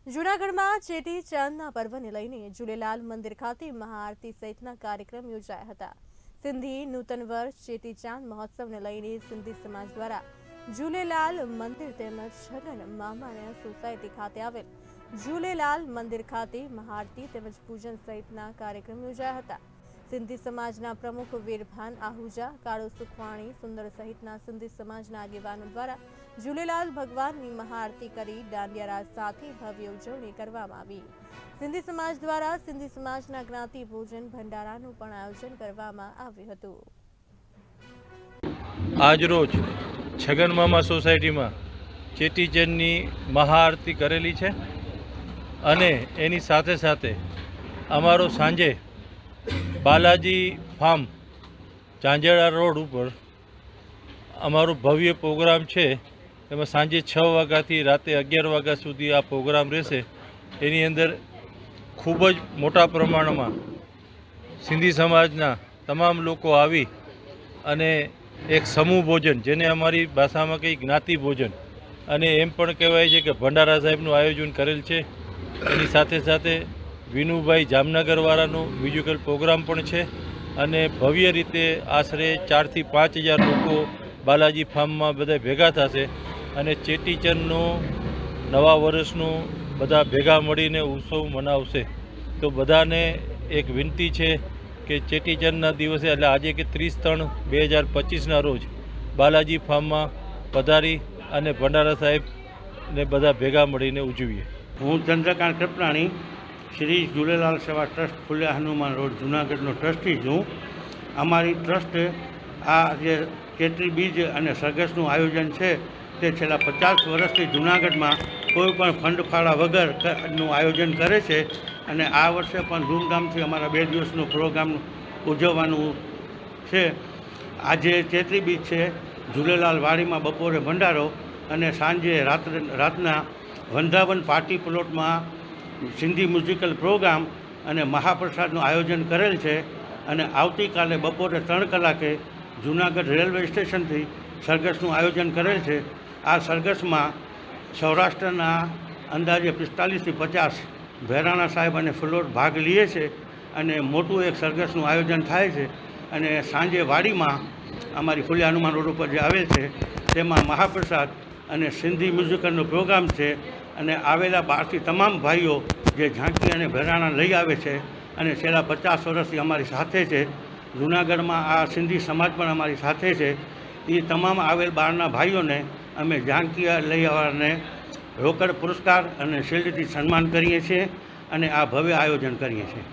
જૂનાગઢમાં ચેટી ચાંદના પર્વને લઈને ઝૂલેલાલ મંદિર ખાતે મહાઆરતી સહિતના કાર્યક્રમ યોજાયા હતા। સિંધી નૂતન વર્ષ ચેટી ચાંદ મહોત્સવને લઈને સિંધી સમાજ દ્વારા ઝૂલેલાલ મંદિર તેમજ છગન મામાના સોસાયટી ખાતે આવેલ ઝૂલેલાલ મંદિર ખાતે મહાઆરતી તેમજ પૂજન સહિતના કાર્યક્રમ યોજાયા હતા। સિંધી સમાજના પ્રમુખ વીરભાન આહુજા, કાળુ સુખવાણી, સુંદર સહિતના સિંધી સમાજના આગેવાનો દ્વારા ઝૂલેલાલ ભગવાનની મહાઆરતી કરી દાંડિયા રાસ સાથે ભવ્ય ઉજવણી કરવામાં આવી। સિંધી સમાજ દ્વારા સિંધી સમાજના જ્ઞાતિ ભોજન ભંડારાનું પણ આયોજન કરવામાં આવ્યું હતું। આજરોજ છગન મામા સોસાયટીમાં ચેટીચંદની મહાઆરતી કરેલી છે અને એની સાથે સાથે અમારો સાંજે બાલાજી ફાર્મ ચાંજેડા રોડ ઉપર અમારો ભવ્ય પ્રોગ્રામ છે। એમાં સાંજે 6 વાગ્યાથી રાતે 11 વાગ્યા સુધી આ પ્રોગ્રામ રહેશે। એની અંદર ખૂબ જ મોટા પ્રમાણમાં સિંધી સમાજના તમામ લોકો આવી અને એક સમૂહ ભોજન, જેને અમારી ભાષામાં કંઈ જ્ઞાતિ ભોજન અને એમ પણ કહેવાય છે કે ભંડારા સાહેબનું આયોજન કરેલ છે। એની સાથે સાથે વિનુભાઈ જામનગરવાળાનો મ્યુઝિકલ પ્રોગ્રામ પણ છે અને ભવ્ય રીતે આશરે 4 થી 5 હજાર લોકો બાલાજી ફાર્મમાં બધા ભેગા થશે અને ચેટીચંદનું નવા વર્ષનું બધા ભેગા મળીને ઉત્સવ મનાવશે। તો બધાને એક વિનંતી છે કે ચેટીચંદના દિવસે એટલે આજે કે 30/3/2025ના રોજ બાલાજી ફાર્મમાં પધારી અને ભંડારા સાહેબને બધા ભેગા મળીને ઉજવીએ। હું ચંદ્રકાંત કૃપરાણી, શ્રી ઝૂલેલાલ સેવા ટ્રસ્ટ, ખુલ્યા હનુમાન રોડ, જૂનાગઢનો ટ્રસ્ટી છું। અમારી ટ્રસ્ટ આ જે ચેત્રી બીજ અને સરઘસનું આયોજન છે તે છેલ્લા 50 વર્ષથી જૂનાગઢમાં કોઈ પણ ફંડ ફાળા વગરનું આયોજન કરે છે અને આ વર્ષે પણ ધૂમધામથી અમારા 2 દિવસનો પ્રોગ્રામ ઉજવવાનું છે। આજે ચેત્રી બીજ છે, ઝૂલેલાલ વાડીમાં બપોરે ભંડારો અને સાંજે રાતના વંદાવન પાર્ટી પ્લોટમાં સિંધી મ્યુઝિકલ પ્રોગ્રામ અને મહાપ્રસાદનું આયોજન કરેલ છે અને આવતીકાલે બપોરે 3 કલાકે જૂનાગઢ રેલવે સ્ટેશનથી સરઘસનું આયોજન કરેલ છે। આ સરઘસમાં સૌરાષ્ટ્રના અંદાજે 45 થી 50 ભેરાણા સાહેબ અને ફ્લોટ ભાગ લે છે અને મોટું એક સરઘસનું આયોજન થાય છે અને સાંજે વાડીમાં અમારી ખુલ્યા હનુમાન રોડ ઉપર જે આવેલ છે તેમાં મહાપ્રસાદ અને સિંધી મ્યુઝિકલનો પ્રોગ્રામ છે અને આવેલા બહારથી તમામ ભાઈઓ જે ઝાંકી અને ભેરાણા લઈ આવે છે અને છેલ્લા 50 વર્ષથી અમારી સાથે છે। જૂનાગઢમાં આ સિંધી સમાજ પણ અમારી સાથે છે। એ તમામ આવેલ બહારના ભાઈઓને અમે ઝાંકી લઈ આવવાને રોકડ પુરસ્કાર અને શિલ્ડથી સન્માન કરીએ છીએ અને આ ભવ્ય આયોજન કરીએ છીએ।